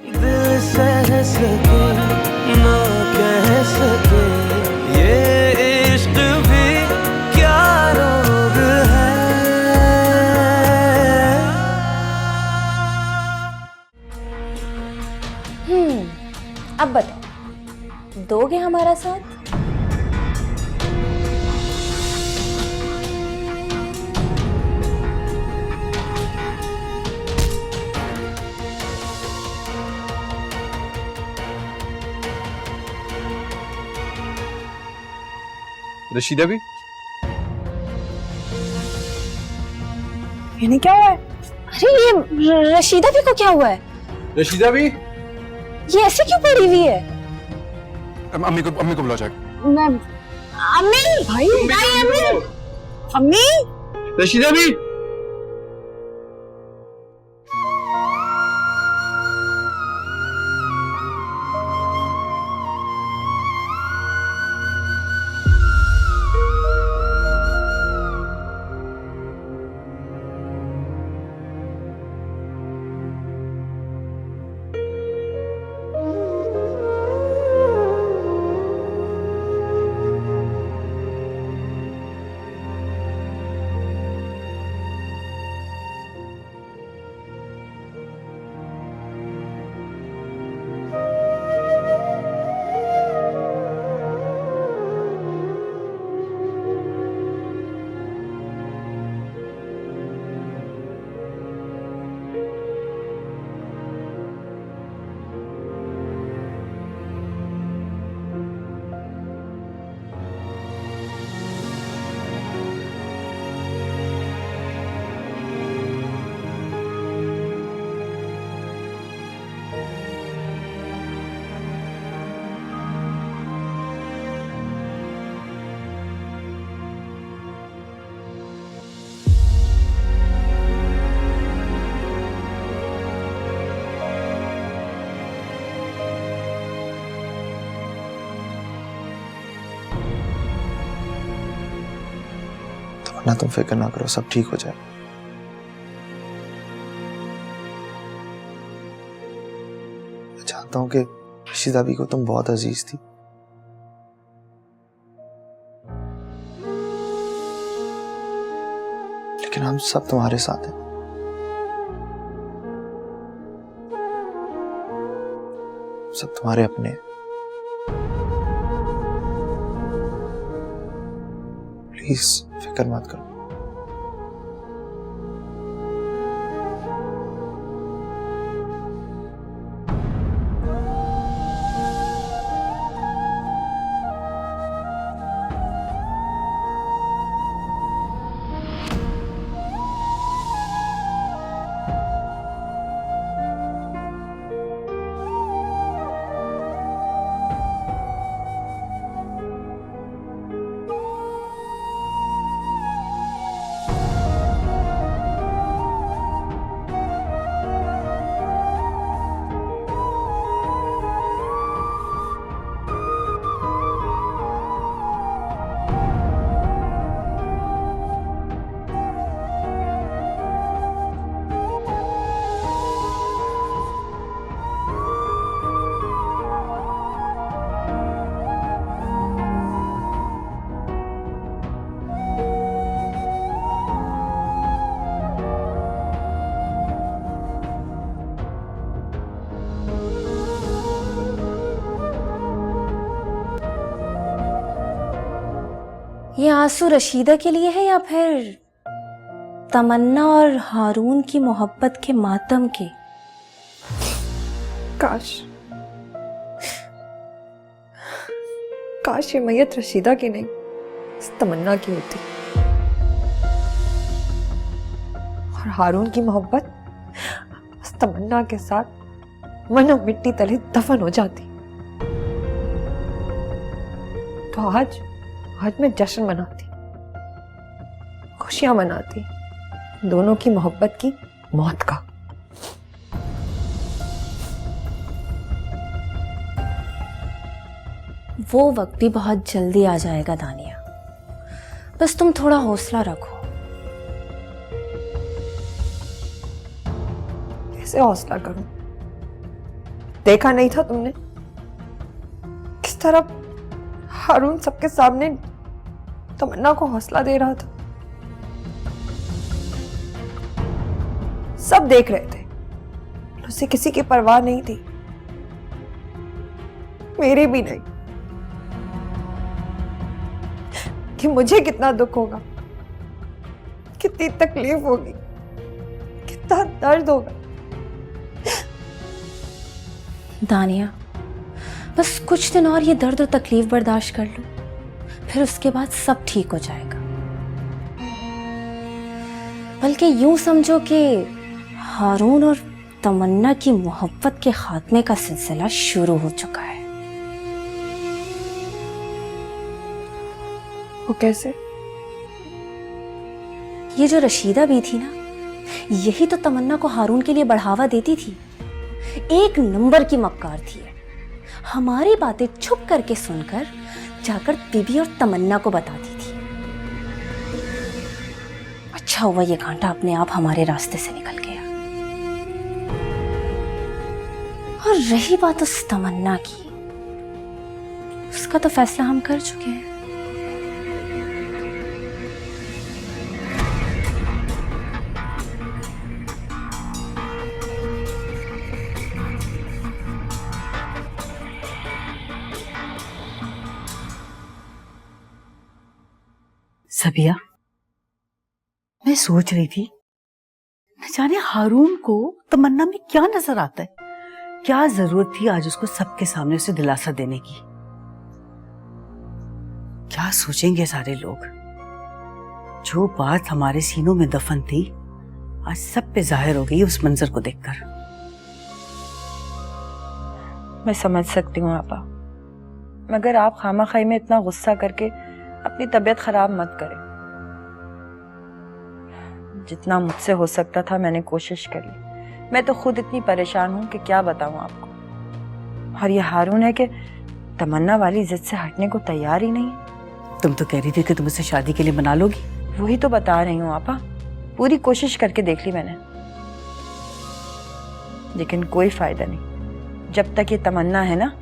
दिल सह सके ना कह सके ये इश्क भी क्या रोग है। अब बताओ, दोगे हमारा साथ? रशीदा भी? इन्हें क्या हुआ है? अरे ये रशीदा भी को क्या हुआ है? रशीदा भी? ये ऐसे क्यों पड़ी हुई है? अम्मी को बुला जाए। मैं अम्मी भाई अम्मी अम्मी रशीदा भी? ना तुम फिक्र ना करो, सब ठीक हो जाए। मैं जानता हूं कि रशीदा भी को तुम बहुत अजीज थी, लेकिन हम सब तुम्हारे साथ हैं। सब तुम्हारे अपने हैं। प्लीज फिक्र मत करो। ये आंसू रशीदा के लिए है या फिर तमन्ना और हारून की मोहब्बत के मातम के? काश ये मैयत रशीदा की नहीं, इस तमन्ना की होती। और हारून की मोहब्बत इस तमन्ना के साथ मनो मिट्टी तले दफन हो जाती। तो आज मैं जश्न मनाती, खुशियां मनाती दोनों की मोहब्बत की मौत का। वो वक्त भी बहुत जल्दी आ जाएगा दानिया। बस तुम थोड़ा हौसला रखो। कैसे हौसला करूं? देखा नहीं था तुमने किस तरह हारून सबके सामने तमन्ना को हौसला दे रहा था? सब देख रहे थे, उसे किसी की परवाह नहीं थी, मेरी भी नहीं, कि मुझे कितना दुख होगा, कितनी तकलीफ होगी, कितना दर्द होगा। दानिया, बस कुछ दिन और ये दर्द और तकलीफ बर्दाश्त कर लो, फिर उसके बाद सब ठीक हो जाएगा। बल्कि यूं समझो कि हारून और तमन्ना की मोहब्बत के खात्मे का सिलसिला शुरू हो चुका है। वो कैसे? ये जो रशीदा भी थी ना, यही तो तमन्ना को हारून के लिए बढ़ावा देती थी। एक नंबर की मक्कार थी। हमारी बातें छुप करके सुनकर जाकर बीबी और तमन्ना को बताती थी। अच्छा हुआ ये कांटा अपने आप हमारे रास्ते से निकल गया। और रही बात उस तमन्ना की, उसका तो फैसला हम कर चुके हैं। सबिया, मैं सोच रही थी न जाने हारून को तमन्ना में क्या नजर आता है। क्या जरूरत थी आज उसको सबके सामने उसे दिलासा देने की? क्या सोचेंगे सारे लोग? जो बात हमारे सीनों में दफन थी आज सब पे जाहिर हो गई उस मंजर को देखकर। मैं समझ सकती हूँ आपा, मगर आप खामाखाई में इतना गुस्सा करके अपनी तबीयत खराब मत करें। जितना मुझसे हो सकता था मैंने कोशिश कर ली। मैं तो खुद इतनी परेशान हूं कि क्या बताऊं आपको। और ये हारून है कि तमन्ना वाली जिद से हटने को तैयार ही नहीं है। तुम तो कह रही थी कि तुम इसे शादी के लिए मना लोगी। वही तो बता रही हूँ आपा, पूरी कोशिश करके देख ली मैंने, लेकिन कोई फायदा नहीं। जब तक ये तमन्ना है ना,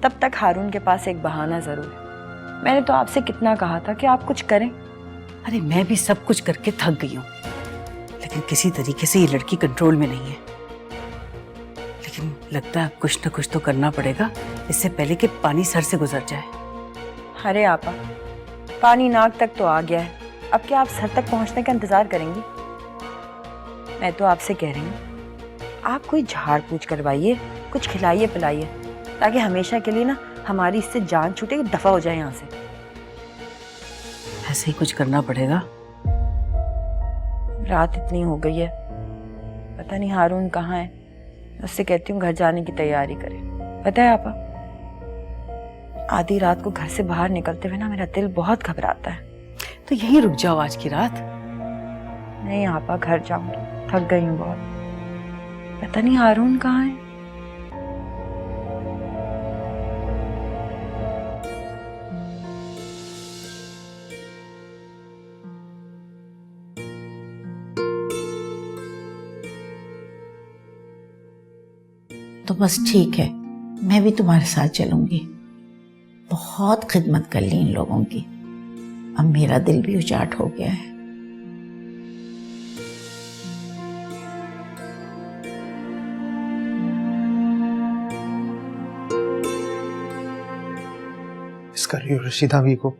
तब तक हारून के पास एक बहाना जरूर है। मैंने तो आपसे कितना कहा था कि आप कुछ करें। अरे मैं भी सब कुछ करके थक गई हूँ, लेकिन किसी तरीके से ये लड़की कंट्रोल में नहीं है। लेकिन लगता है कुछ न कुछ तो करना पड़ेगा, इससे पहले कि पानी सर से गुजर जाए। अरे आपा, पानी नाक तक तो आ गया है, अब क्या आप सर तक पहुंचने का इंतजार करेंगी? मैं तो आपसे कह रही हूँ, आप कोई झाड़ पूछ करवाइए, कुछ खिलाइए पिलाइए, ताकि हमेशा के लिए ना हमारी इससे जान छूटे, दफा हो जाए यहाँ से। ऐसे ही कुछ करना पड़ेगा। रात इतनी हो गई है, पता नहीं हारून कहाँ है। उससे कहती हूँ घर जाने की तैयारी करे। पता है आपा, आधी रात को घर से बाहर निकलते हुए ना मेरा दिल बहुत घबराता है। तो यहीं रुक जाओ आज की रात। नहीं आपा, घर जाऊंगी, थक गई हूँ बहुत। पता नहीं हारून कहाँ है। तो बस ठीक है, मैं भी तुम्हारे साथ चलूंगी। बहुत खिदमत कर ली इन लोगों की, अब मेरा दिल भी उचाट हो गया है। मिस कर रही हूँ रशीदा भी को।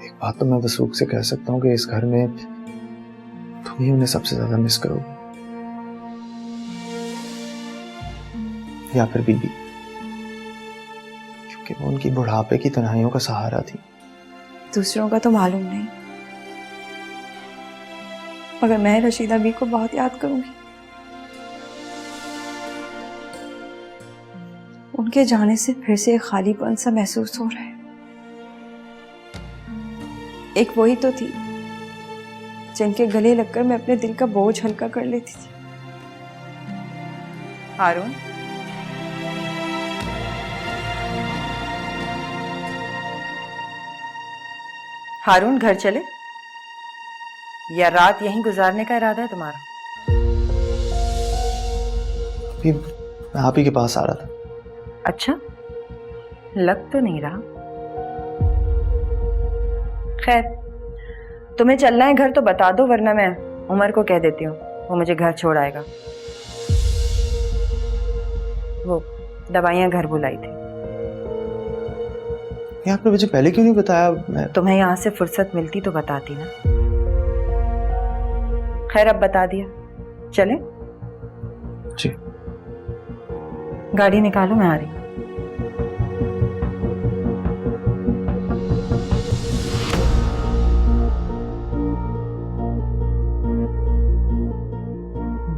एक बात तो मैं वसूख से कह सकता हूँ कि इस घर में तुम ही उन्हें सबसे ज्यादा मिस करोगे, या फिर बीबी, क्योंकि वो उनकी बुढ़ापे की तन्हाइयों का सहारा थी। दूसरों का तो मालूम नहीं, मगर मैं रशीदा बी को बहुत याद करूंगी। उनके जाने से फिर से एक खालीपन सा महसूस हो रहा है। एक वही तो थी जिनके गले लगकर मैं अपने दिल का बोझ हल्का कर लेती थी। हारून, हारून घर चले या रात यहीं गुजारने का इरादा है तुम्हारा? अभी मैं आप ही के पास आ रहा था। अच्छा, लग तो नहीं रहा। खैर, तुम्हें चलना है घर तो बता दो, वरना मैं उमर को कह देती हूँ, वो मुझे घर छोड़ आएगा। वो दवाइयाँ घर बुलाई थी। ये आपने मुझे पहले क्यों नहीं बताया? मैं तुम्हें यहाँ से फुर्सत मिलती तो बताती ना। खैर, अब बता दिया, चले? जी। गाड़ी निकालो, मैं आ रही हूँ।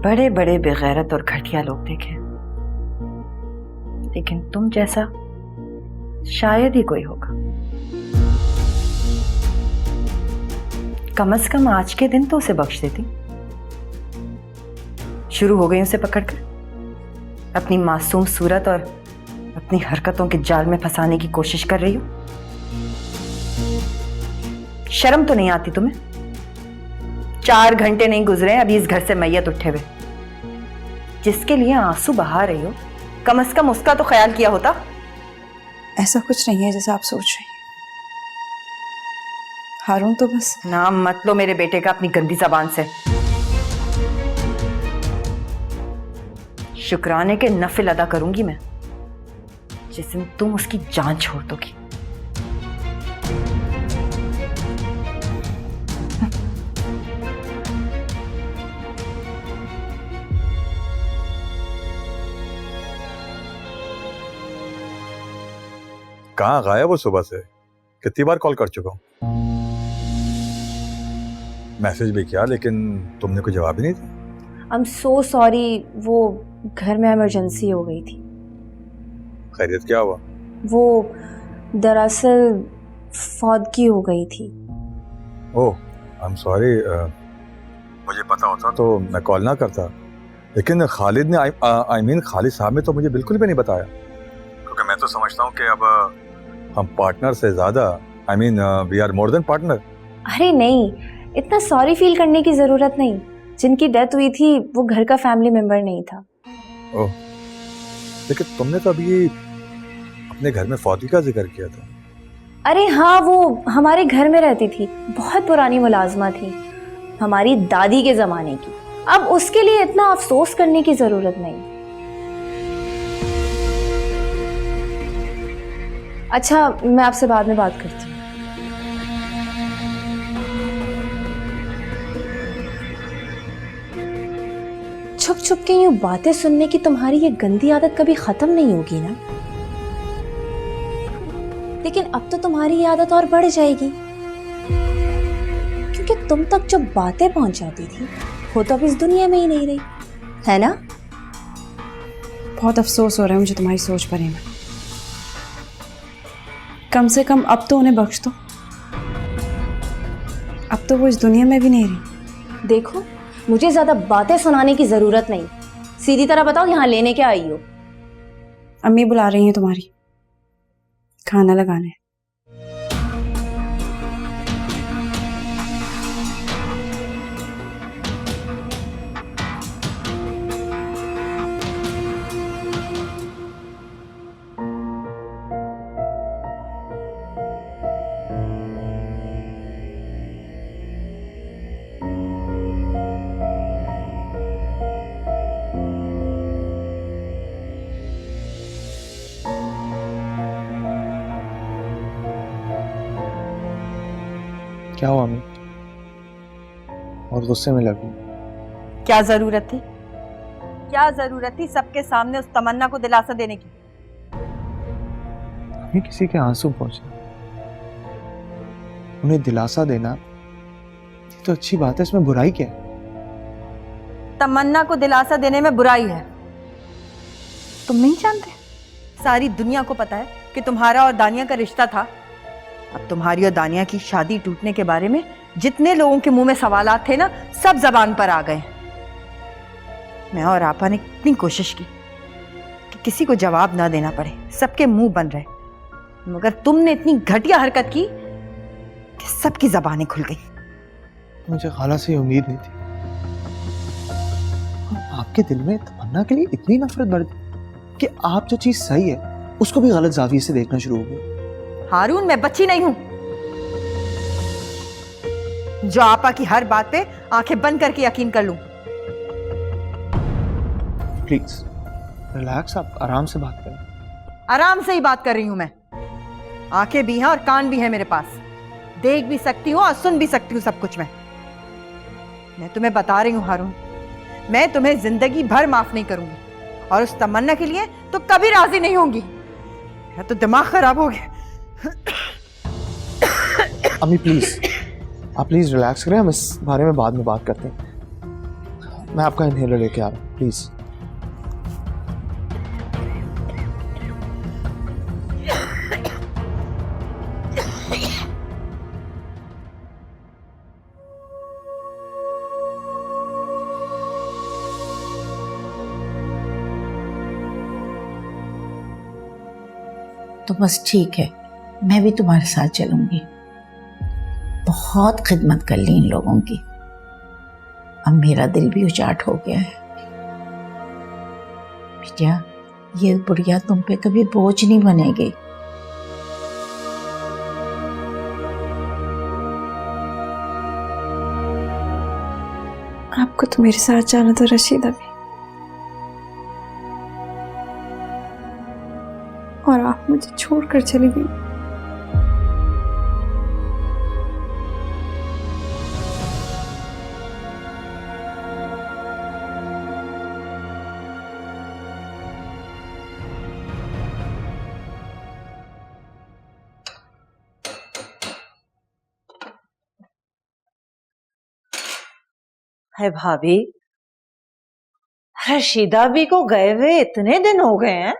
बड़े बड़े बेगैरत और घटिया लोग देखे, लेकिन तुम जैसा शायद ही कोई होगा। कम से कम आज के दिन तो उसे बख्श देती। शुरू हो गई उसे पकड़कर अपनी मासूम सूरत और अपनी हरकतों के जाल में फंसाने की कोशिश कर रही हो। शर्म तो नहीं आती तुम्हें? 4 घंटे नहीं गुजरे अभी इस घर से मैयत उठे हुए। जिसके लिए आंसू बहा रही हो, कम से कम उसका तो ख्याल किया होता। ऐसा कुछ नहीं है जैसा आप सोच रही हैं। हारून तो बस। नाम मत लो मेरे बेटे का अपनी गंदी जबान से। शुक्राने के नफिल अदा करूंगी मैं जिस दिन तुम उसकी जान छोड़ दोगी। कहाँ गायब हो सुबह से? कितनी बार कॉल कर चुका हूँ, मैसेज भी किया, लेकिन तुमने कोई जवाब ही नहीं दिया। आई एम सो सॉरी, वो घर में इमरजेंसी हो गई थी। खैरियत क्या हुआ? वो दरअसल फौतगी हो गई थी। ओह, आई एम सॉरी। मुझे पता होता तो मैं कॉल ना करता, लेकिन खालिद ने आई मीन खालिद साहब ने तो मुझे बिल्कुल भी नहीं बताया, क्योंकि मैं तो समझता हूँ कि अब हम पार्टनर से ज्यादा I mean we are more than partner. अरे नहीं, इतना सॉरी फील करने की जरूरत नहीं। जिनकी डेथ हुई थी वो घर का फैमिली मेंबर नहीं था। ओह, लेकिन तुमने तो अभी अपने घर में फौतगी का जिक्र किया था। अरे हाँ, वो हमारे घर में रहती थी, बहुत पुरानी मुलाजमा थी, हमारी दादी के जमाने की। अब उसके लिए इतना अफसोस करने की जरूरत नहीं। अच्छा, मैं आपसे बाद में बात करती हूँ। छुप छुप के यूं बातें सुनने की तुम्हारी ये गंदी आदत कभी खत्म नहीं होगी ना? लेकिन अब तो तुम्हारी ये आदत और बढ़ जाएगी, क्योंकि तुम तक जो बातें पहुंचाती थी वो तो अब इस दुनिया में ही नहीं रही, है ना? बहुत अफसोस हो रहा है मुझे तुम्हारी सोच पर। में कम से कम अब तो उन्हें बख्श दो। अब तो वो इस दुनिया में भी नहीं रही। देखो, मुझे ज्यादा बातें सुनाने की जरूरत नहीं, सीधी तरह बताओ यहाँ लेने क्या आई हो? अम्मी बुला रही हैं तुम्हारी, खाना लगाने। क्या हुआ अम्मी? बहुत गुस्से में लगी। क्या जरूरत थी? क्या जरूरत थी सबके सामने उस तमन्ना को दिलासा देने की? अम्मी, किसी के आंसू पहुंचे, उन्हें दिलासा देना ये तो अच्छी बात है, इसमें बुराई क्या है? तमन्ना को दिलासा देने में बुराई है? तुम नहीं जानते? सारी दुनिया को पता है कि तुम्हारा और दानिया का रिश्ता था। अब तुम्हारी और दानिया की शादी टूटने के बारे में जितने लोगों के मुंह में सवालात थे ना, सब जबान पर आ गए। मैं और आपा ने इतनी कोशिश की कि किसी को जवाब ना देना पड़े, सबके मुंह बन रहे, मगर तुमने इतनी घटिया हरकत की कि सबकी जबानें खुल गई। मुझे खाला से ये उम्मीद नहीं थी। और आपके दिल में तमन्ना के लिए इतनी नफरत बढ़ गई कि आप जो चीज सही है उसको भी गलत जाविये से देखना शुरू हो गए। हारून, मैं बच्ची नहीं हूं जो आपा की हर बात पे आंखें बंद करके यकीन कर लूं। प्लीज रिलैक्स, आप आराम से बात करें। आराम से ही बात कर रही हूं मैं। आंखें भी हैं और कान भी है मेरे पास, देख भी सकती हूँ और सुन भी सकती हूँ सब कुछ। मैं तुम्हें बता रही हूँ हारून, मैं तुम्हें जिंदगी भर माफ नहीं करूंगी और उस तमन्ना के लिए तो कभी राजी नहीं होंगी। मेरा तो दिमाग खराब हो गया। अम्मी प्लीज, आप प्लीज रिलैक्स करें, हम इस बारे में बाद में बात करते हैं। मैं आपका इनहेलर लेके आ रहा हूँ, प्लीज। तो बस ठीक है, मैं भी तुम्हारे साथ चलूंगी। बहुत खिदमत कर ली इन लोगों की, अब मेरा दिल भी उचाट हो गया है। बिटिया, ये बुढ़िया तुम पे कभी बोझ नहीं बनेगी। आपको तो मेरे साथ जाना था रशीदा भी, और आप मुझे छोड़कर चली गई। है भाभी, रशीदा भी को गए हुए इतने दिन हो गए हैं,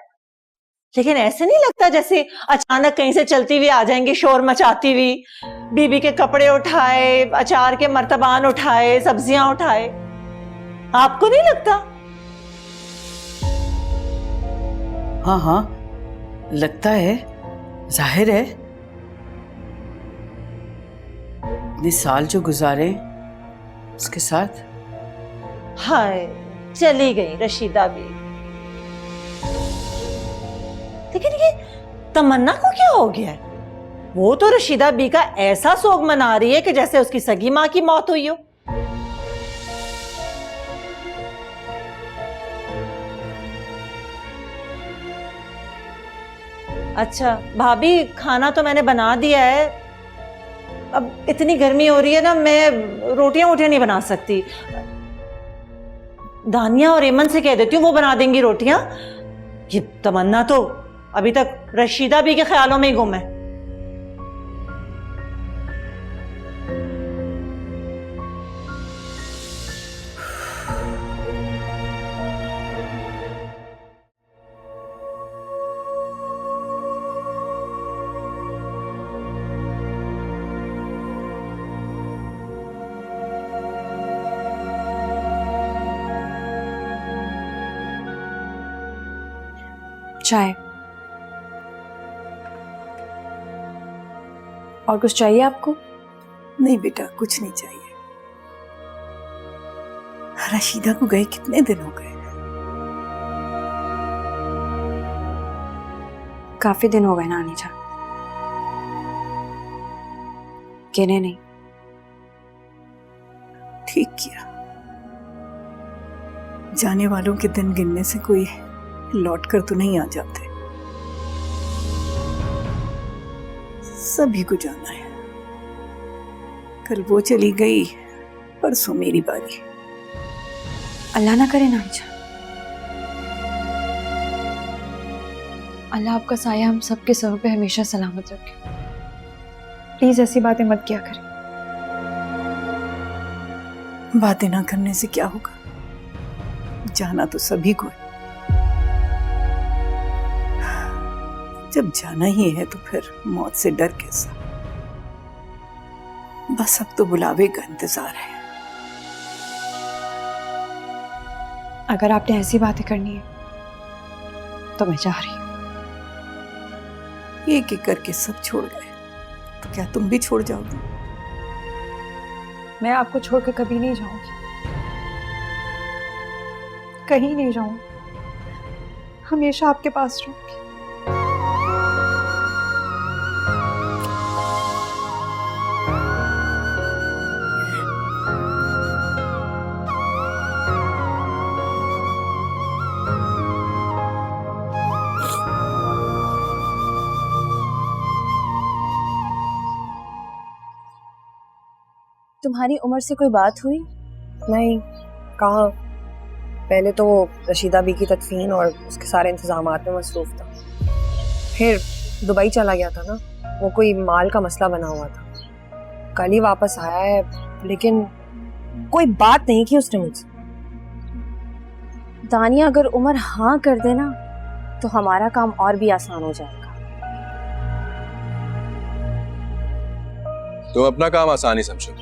लेकिन ऐसे नहीं लगता जैसे अचानक कहीं से चलती हुई आ जाएंगी शोर मचाती हुई, बीबी के कपड़े उठाए, अचार के मर्तबान उठाए, सब्जियां उठाए। आपको नहीं लगता? हाँ हाँ, लगता है, जाहिर है। इतने साल जो गुजारे उसके साथ। हाय, चली गई रशीदा भी। लेकिन ये तमन्ना को क्या हो गया है? वो तो रशीदा बी का ऐसा सोग मना रही है कि जैसे उसकी सगी मां की मौत हुई हो। अच्छा भाभी, खाना तो मैंने बना दिया है। अब इतनी गर्मी हो रही है ना, मैं रोटियां नहीं बना सकती। दानिया और एमन से कह देती हूँ, वो बना देंगी रोटियां। ये तमन्ना तो अभी तक रशीदा बी के ख्यालों में ही गुम है। चाय और कुछ चाहिए आपको? नहीं बेटा, कुछ नहीं चाहिए। रशीदा को गए कितने दिन हो गए? काफी दिन हो गए ना आनी जान। गिने नहीं। ठीक किया। जाने वालों के दिन गिनने से कोई लौट कर तो नहीं आ जाते। सभी को जाना है। कल वो चली गई, परसों मेरी बारी। अल्लाह ना करे नानी जान, अल्लाह आपका साया हम सबके सर पे हमेशा सलामत रखे। प्लीज ऐसी बातें मत किया करें। बातें ना करने से क्या होगा? जाना तो सभी को है। जब जाना ही है तो फिर मौत से डर कैसा? बस अब तो बुलावे का इंतजार है। अगर आपने ऐसी बातें करनी है तो मैं जा रही हूँ। एक एक करके सब छोड़ गए, तो क्या तुम भी छोड़ जाओगी? मैं आपको छोड़कर कभी नहीं जाऊंगी, कहीं नहीं जाऊंगी, हमेशा आपके पास रहूंगी। तुम्हारी उम्र से कोई बात हुई? नहीं, कहाँ। पहले तो वो रशीदा बी की तदफीन और उसके सारे इंतजामात में मसरूफ था। फिर दुबई चला गया था ना, वो कोई माल का मसला बना हुआ था। कल ही वापस आया है, लेकिन कोई बात नहीं की उसने मुझसे। दानिया अगर उमर हाँ कर देना तो हमारा काम और भी आसान हो जाएगा। तुम अपना काम आसानी समझो,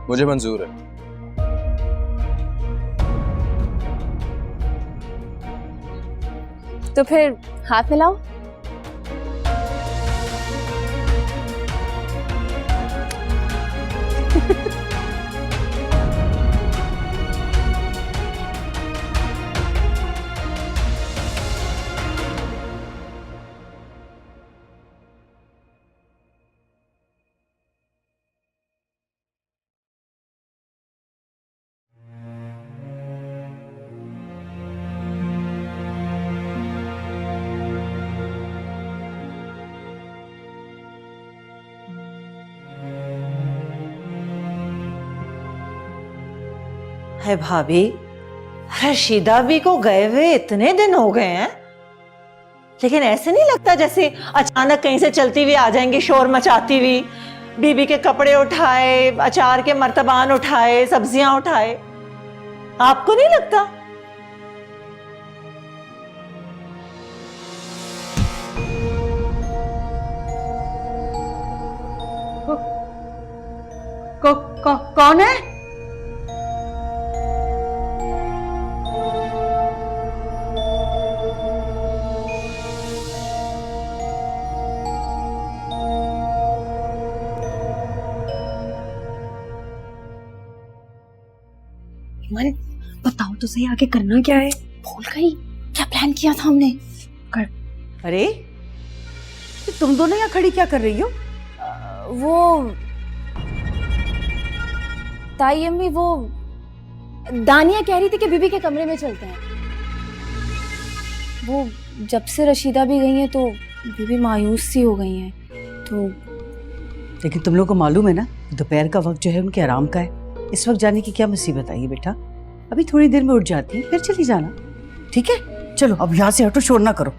मुझे मंजूर है। तो फिर हाथ मिलाओ। है भाभी, रशीदा बी को गए हुए इतने दिन हो गए हैं, लेकिन ऐसे नहीं लगता जैसे अचानक कहीं से चलती हुई आ जाएंगी शोर मचाती हुई, बीबी के कपड़े उठाए, अचार के मर्तबान उठाए, सब्जियां उठाए। आपको नहीं लगता? कौन है? मन, बताओ तो सही, आगे करना क्या है? भूल गई क्या प्लान किया था हमने? अरे तुम दोनों यहाँ खड़ी क्या कर रही हो? वो ताई अम्मी, वो दानिया कह रही थी कि बीबी के कमरे में चलते हैं। वो जब से रशीदा भी गई है तो बीबी मायूस सी हो गई हैं। तो लेकिन तुम लोग को मालूम है ना, दोपहर का वक्त जो है उनके आराम का है। इस वक्त जाने की क्या मुसीबत आई है बेटा? अभी थोड़ी देर में उठ जाती है, फिर चली जाना, ठीक है? चलो अब यहाँ से हटो, शोर ना करो।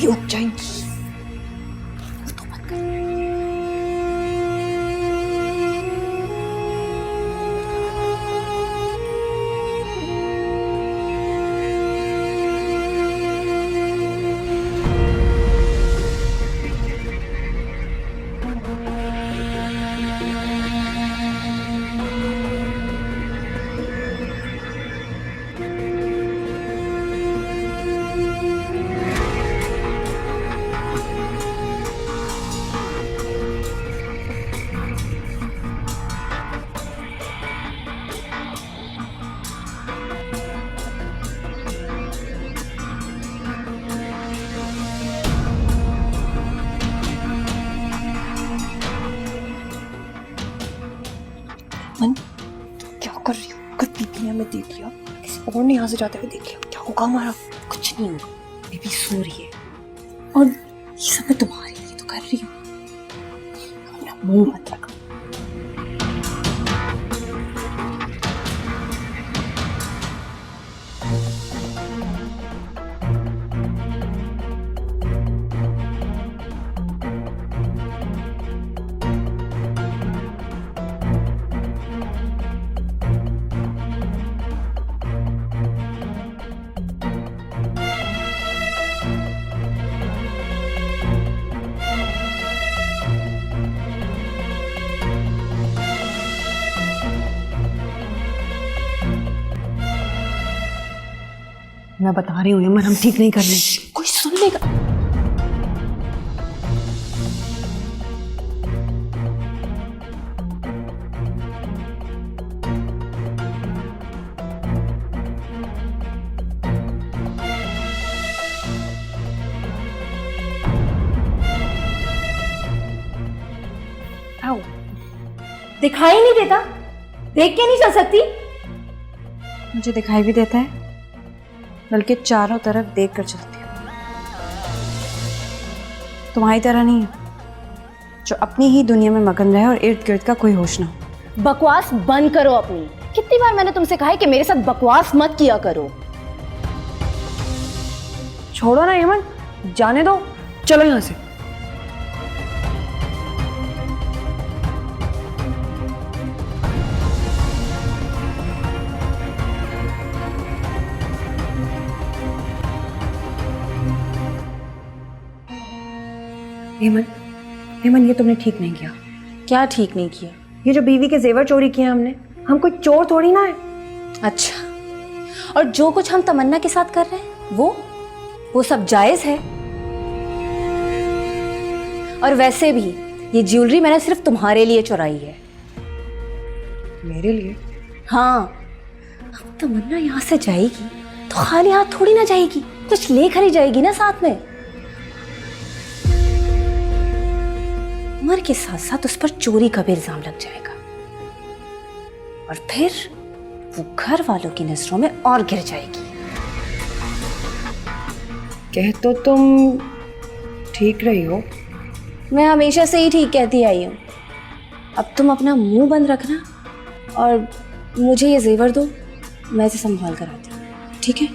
उठ जाएंगी। मन, क्या कर रही हो? अगर बीबी ने हमें देख लिया, किसी और ने यहाँ से जाते हुए देख लिया, क्या होगा हमारा? कुछ नहीं होगा, बीबी सो रही है। और ये सब मैं तुम्हारे लिए तो कर रही हूँ। अपना मुंह मत रखो। मैं बता रही हूँ यमन, हम ठीक नहीं कर रहे। कोई सुन लेगा। आओ। दिखाई नहीं देता? देख के नहीं चल सकती? मुझे दिखाई भी देता है, बल्कि चारों तरफ देख कर चलती हूँ। तुम्हारी तरह नहीं, जो अपनी ही दुनिया में मगन रहे और इर्द गिर्द का कोई होश ना हो। बकवास बंद करो अपनी। कितनी बार मैंने तुमसे कहा है कि मेरे साथ बकवास मत किया करो। छोड़ो ना यमन, जाने दो, चलो यहाँ से। हेमन, हेमन, ये तुमने ठीक नहीं किया। क्या ठीक नहीं किया? ये जो बीवी के जेवर चोरी किए हमने, हम कोई चोर थोड़ी ना है। अच्छा, और जो कुछ हम तमन्ना के साथ कर रहे हैं वो सब जायज है। और वैसे भी ये ज्वेलरी मैंने सिर्फ तुम्हारे लिए चुराई है। मेरे लिए? हाँ, अब तमन्ना यहाँ से जाएगी तो खाली हाथ थोड़ी ना जाएगी, कुछ लेकर ही जाएगी ना साथ में। उमर के साथ साथ उस पर चोरी का भी इल्जाम लग जाएगा और फिर वो घर वालों की नजरों में और गिर जाएगी। कह तो तुम ठीक रही हो। मैं हमेशा से ही ठीक कहती आई हूँ। अब तुम अपना मुंह बंद रखना और मुझे ये जेवर दो, मैं इसे संभाल कर आती हूँ, ठीक है?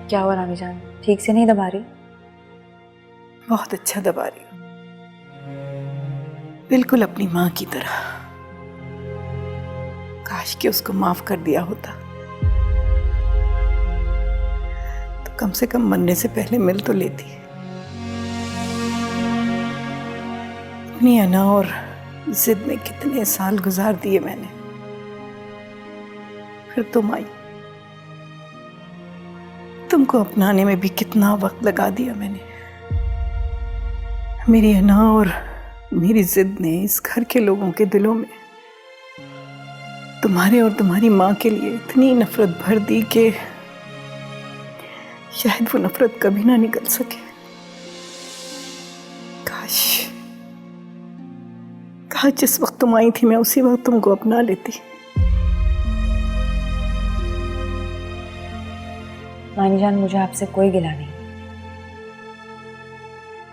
क्या हुआ रामी जान, ठीक से नहीं दबा रही? बहुत अच्छा दबा रही हूँ, बिल्कुल अपनी माँ की तरह। काश कि उसको माफ कर दिया होता तो कम से कम मरने से पहले मिल तो लेती। अपनी अना और जिद में कितने साल गुजार दिए मैंने, फिर तुम आई। तुमको अपनाने में भी कितना वक्त लगा दिया मैंने। मेरी अना और मेरी जिद ने इस घर के लोगों के दिलों में तुम्हारे और तुम्हारी माँ के लिए इतनी नफरत भर दी कि शायद वो नफरत कभी ना निकल सके। काश जिस वक्त तुम आई थी मैं उसी वक्त तुमको अपना लेती। मानी जान, मुझे आपसे कोई गिला नहीं।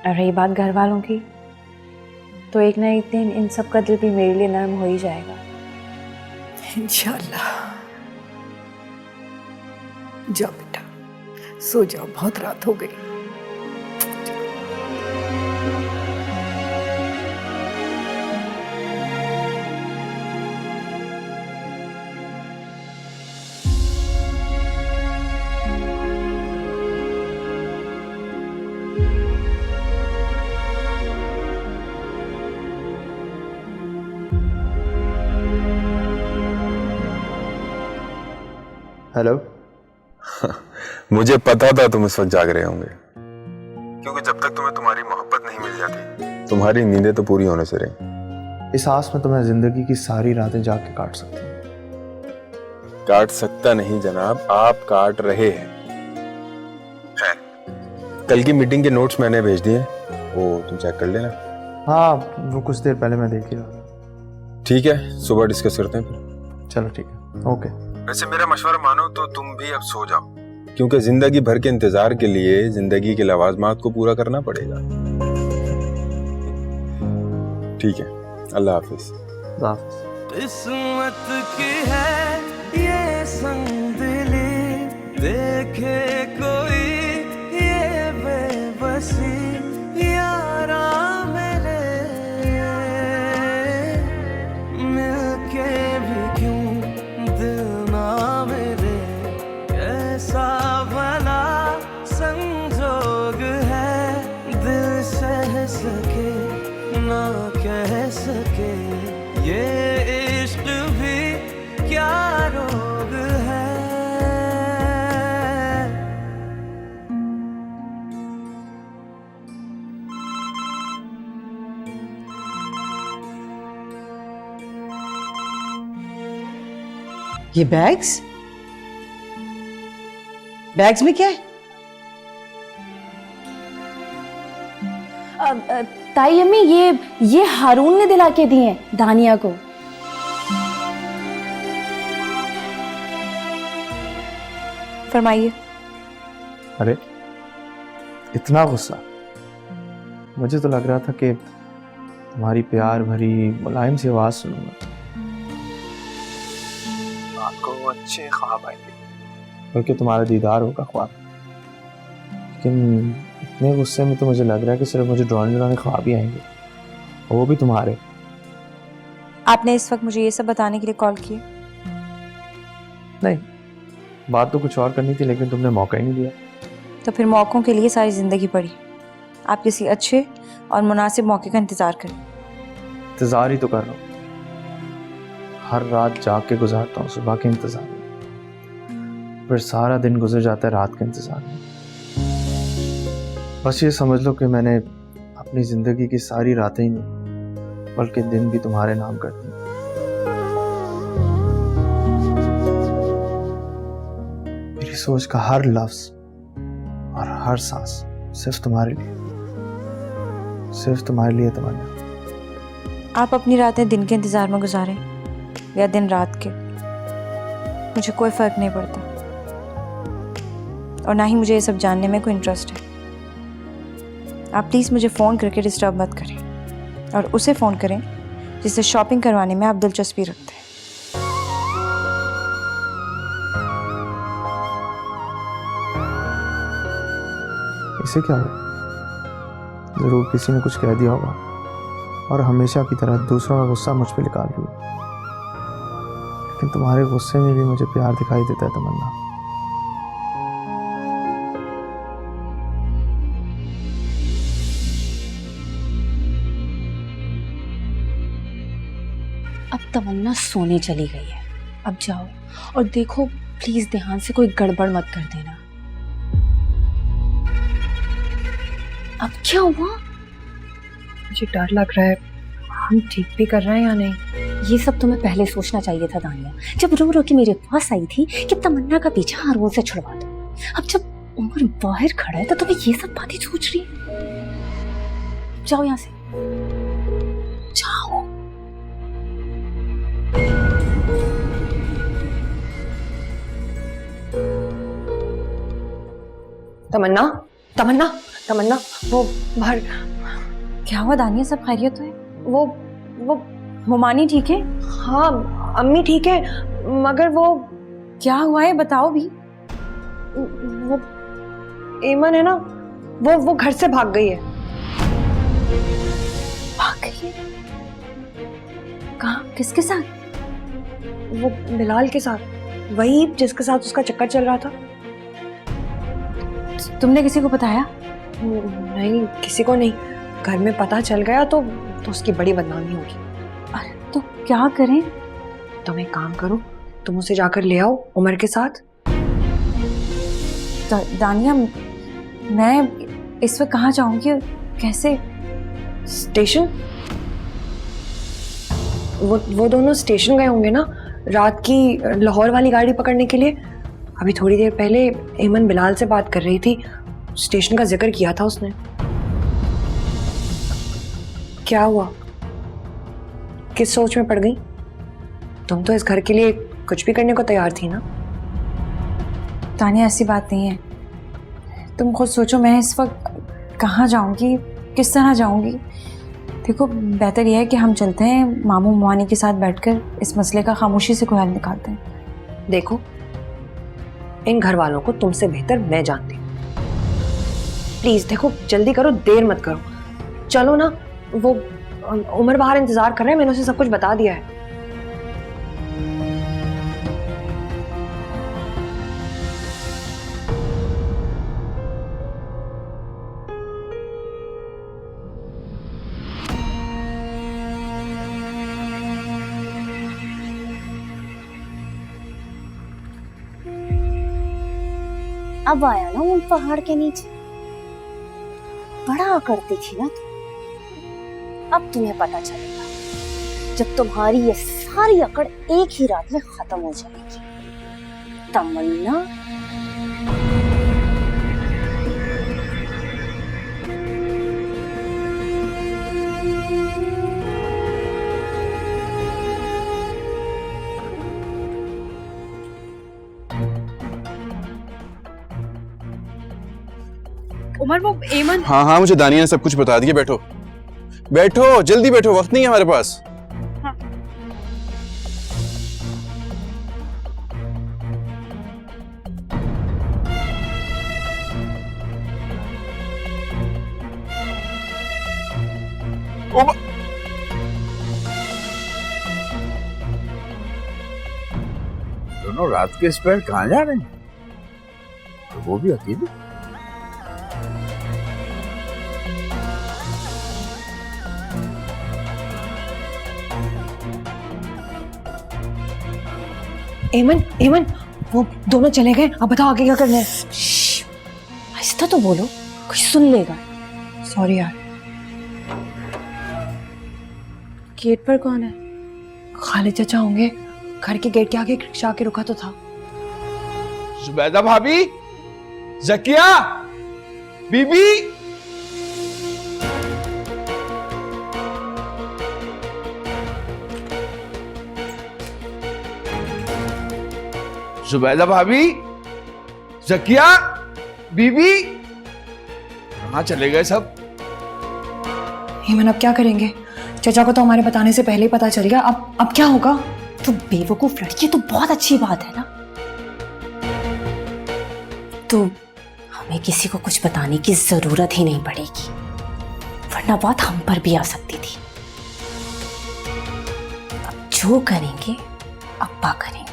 और रही बात घर वालों की, तो एक ना एक दिन इन सब का दिल भी मेरे लिए नरम हो ही जाएगा। इंशाल्लाह। जाओ बेटा, सो जाओ, बहुत रात हो गई। हेलो। मुझे पता था तुम इस वक्त जाग रहे होंगे, क्योंकि जब तक तुम्हें तुम्हारी मोहब्बत नहीं मिल जाती तुम्हारी नींदें तो पूरी होने से रही। इस आस में तुम्हें जिंदगी की सारी रातें जाग के काट सकती हूँ। काट सकता नहीं जनाब, आप काट रहे हैं। कल की मीटिंग के नोट्स मैंने भेज दिए, वो तुम चेक कर लेना। हाँ, वो कुछ देर पहले मैं देख ही रहा था। ठीक है, सुबह डिस्कस करते हैं फिर। चलो ठीक है, ओके। वैसे मेरा मशवरा मानो तो तुम भी अब सो जाओ, क्योंकि जिंदगी भर के इंतजार के लिए जिंदगी के लवाजमात को पूरा करना पड़ेगा। ठीक है, अल्लाह हाफिज। किस्मत की है ये संगदिली, देखे कोई ये बेबसी, यारा मिले मिलके भी क्यों दिल ना मिले, कैसा भला संग सके ना कह सके, ये इश्क भी क्या रोग है। ये बैग्स बैग्स में क्या है? ताई अम्मी, ये हारून ने दिला के दिए हैं दानिया को। फरमाइए। अरे इतना गुस्सा! मुझे तो लग रहा था कि तुम्हारी प्यार भरी मुलायम सी आवाज सुनूंगा, रात को अच्छे ख्वाब आएंगे, बल्कि तुम्हारा दीदार होगा ख्वाब। लेकिन इतने गुस्से में तो मुझे लग रहा है कि सिर्फ मुझे ड्राइंग में ख्वाब ही आएंगे, वो भी तुम्हारे। आपने इस वक्त मुझे ये सब बताने के लिए कॉल किया? नहीं, बात तो कुछ और करनी थी, लेकिन तुमने मौका ही नहीं दिया। तो फिर मौक़ों के लिए सारी ज़िंदगी पड़ी। आप किसी अच्छे और मुनासिब मौके का इंतज़ार करें। इंतज़ार ही तो कर रहा हूँ, हर रात जाग के गुजारता हूँ सुबह के इंतज़ार में, फिर सारा दिन गुजर जाता है रात के इंतज़ार में। बस ये समझ लो कि मैंने अपनी ज़िंदगी की सारी रातें ही नहीं बल्कि दिन भी तुम्हारे नाम कर दी। मेरी सोच का हर लफ्ज़ और हर सांस सिर्फ तुम्हारे लिए, सिर्फ तुम्हारे लिए तमन्ना। आप अपनी रातें दिन के इंतज़ार में गुजारें या दिन रात के, मुझे कोई फ़र्क नहीं पड़ता, और ना ही मुझे ये सब जानने में कोई इंटरेस्ट है। आप प्लीज़ मुझे फ़ोन करके डिस्टर्ब मत करें, और उसे फ़ोन करें जिससे शॉपिंग करवाने में आप दिलचस्पी रखते हैं। इसे क्या हुआ? जरूर किसी ने कुछ कह दिया होगा और हमेशा की तरह दूसरों का गुस्सा मुझ पे निकाल रही है, लेकिन तुम्हारे गुस्से में भी मुझे प्यार दिखाई देता है तमन्ना। अब तमन्ना सोने चली गई है, अब जाओ और देखो प्लीज ध्यान से कोई गड़बड़ मत कर देना। अब क्या हुआ? मुझे डर लग रहा है, हम ठीक भी कर रहे हैं या नहीं। ये सब तुम्हें पहले सोचना चाहिए था दानिया, जब रो रो के मेरे पास आई थी कि तमन्ना का पीछा हारून से छुड़वा दो। अब जब उमर बाहर खड़ा है तो तुम्हें ये सब बातें सोच रही है। जाओ यहाँ से, जाओ। तमन्ना, तमन्ना, तमन्ना, वो बाहर। क्या हुआ दानिया, सब खैरियत तो है? वो हुमानी ठीक है? हाँ अम्मी ठीक है, मगर वो क्या हुआ है बताओ भी। वो एमन है ना, वो घर से भाग गई है। भाग गई है? कहाँ, किसके साथ? वो बिलाल के साथ, वही जिसके साथ उसका चक्कर चल रहा था। तुमने किसी को बताया? नहीं, किसी को नहीं। घर में पता चल गया तो उसकी बड़ी बदनामी होगी। अरे तो क्या करें? तुम एक काम करो, तुम उसे जाकर ले आओ उमर के साथ। दानिया, मैं इस वक्त कहाँ जाऊंगी और कैसे? स्टेशन? वो दोनों स्टेशन गए होंगे ना, रात की लाहौर वाली गाड़ी पकड़ने के लिए। अभी थोड़ी देर पहले एमन बिलाल से बात कर रही थी, स्टेशन का जिक्र किया था उसने। क्या हुआ, किस सोच में पड़ गई? तुम तो इस घर के लिए कुछ भी करने को तैयार थी ना। तानिया, ऐसी बात नहीं है, तुम खुद सोचो मैं इस वक्त कहाँ जाऊंगी, किस तरह जाऊंगी। देखो, बेहतर यह है कि हम चलते हैं, मामू मुआनी के साथ बैठकर इस मसले का खामोशी से कोई हल निकालते हैं। देखो, इन घर वालों को तुमसे बेहतर मैं जानती हूँ। प्लीज देखो, जल्दी करो, देर मत करो। चलो ना, वो उमर बाहर इंतजार कर रहे हैं, मैंने उसे सब कुछ बता दिया है। अब आया ना उन पहाड़ के नीचे, बड़ा करती थी ना तुम, अब तुम्हें पता चलेगा जब तुम्हारी ये सारी अकड़ एक ही रात में खत्म हो जाएगी। तमन्ना उमर, वो एमन। हाँ हाँ, मुझे दानिया ने सब कुछ बता दिया। बैठो बैठो, जल्दी बैठो, वक्त नहीं है हमारे पास। दोनों रात के इस पैर कहाँ जा रहे हैं? तो वो भी अकेले? एमन, एमन, वो दोनों चले गए, अब बताओ आगे क्या करना है? आहिस्ता तो बोलो, कोई सुन लेगा। सॉरी यार। गेट पर कौन है? खालिद चाचा होंगे, घर के गेट के आगे रिक्शा आके रुका तो था। जुबैदा भाभी, जकिया, बीबी। जुबैदा भाभी, जकिया, बीबी, कहाँ चले गए सब? हेमन, अब क्या करेंगे? चाचा को तो हमारे बताने से पहले ही पता चल गया। अब क्या होगा? तो बेवकूफ लड़की, तो बहुत अच्छी बात है ना। तो हमें किसी को कुछ बताने की जरूरत ही नहीं पड़ेगी, वरना बात हम पर भी आ सकती थी। अब जो करेंगे अब्बा करेंगे।